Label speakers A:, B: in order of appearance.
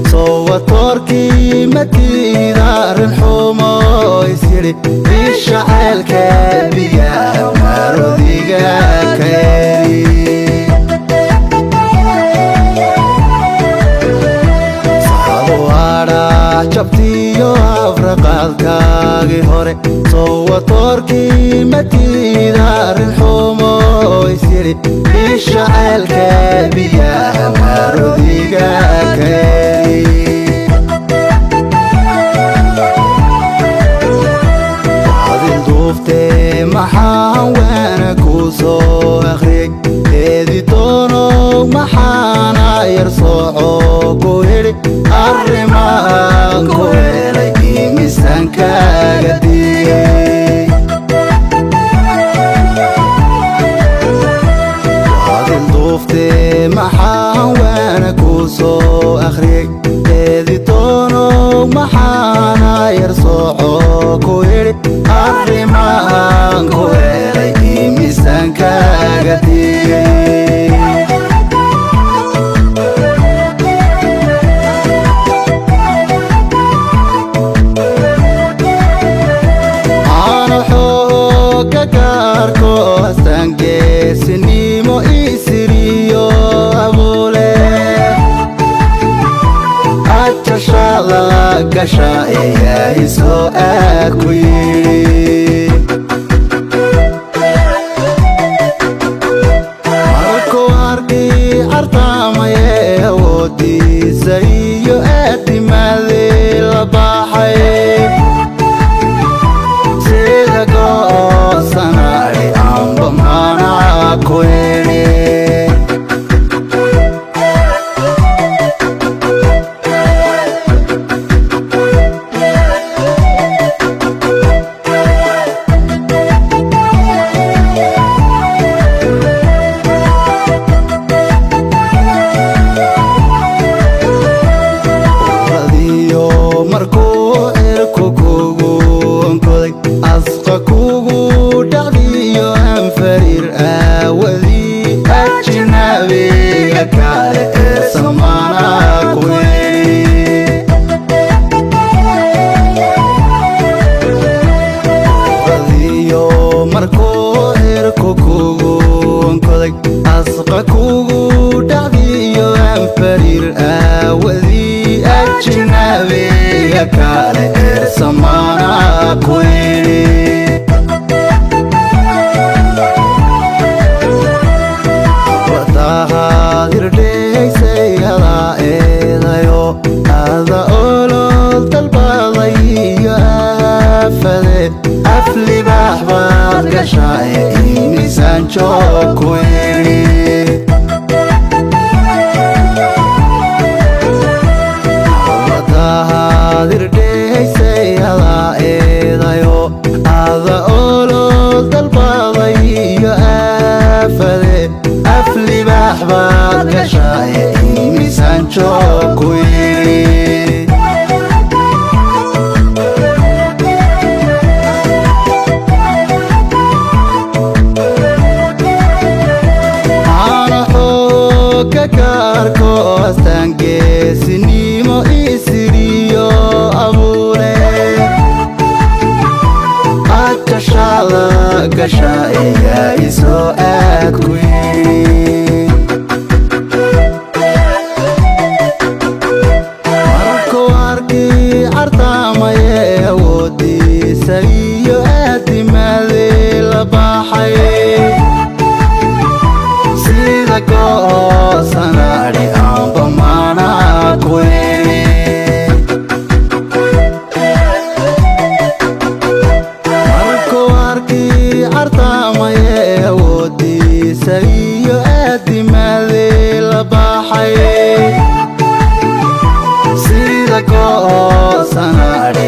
A: صوتوركي مكي دار الحومة يسيري الشعل كبيا مروديقا كيري صحوارا جبتيو أفرقالكاقي هوري صوتوركي مكي دار الحومة يسيري الشعل كبيا مروديقا كيري maxaan waana ku soo akhriy eedi doono maxaana yar sooco ku hidhi arrimaan ku helay imisaan kaaga dhigay adil duufte maxaan waana ku soo akhriyay eedi doono maxaana yar sooco ku hidhi arrimaan ku helay imisaan kaaga dhigay aana xooga gaarko astaan geesinimo isiriyo abuule ajashaada gasha ayaa isoo aad ku yidhi markuu aarkii cartamay awoodiisa iyo adimadii labaxay sida goosan adhi aanbo maanaa ku idhi markuu cirku kugu onkoday asqa kugu dhacdiyo anfariir awadii ajnabiga kale ee samaanaa ku radiyo markuu cirku kugu onkoday asqa kugu dhacdiyo anfariir awadii ajnabiga kale ee samaanaa ku idhi wadahaad hirdheysay adaa eedayo ada olol dalbaday iyo aafade aflibaax baad gashaa ee imisaan joog ku idhi hirdheysay adaa eedayo ada olol dalbaday iyo aafade aflibaax baad gashaa ee imisaan joog ku idhi aana xooga gaarko astaan geesinimo isiriyo abuule ajashaada gasha ayaa isoo aad ku yidhi markuu aarkii cartamay awoodiisa iyo adimadii labaxay sida goosan adhi aanbo maanaa ku idhi markuu aarkii cartamay awoodiisa iyo adimadii labaxay sida goosan adhi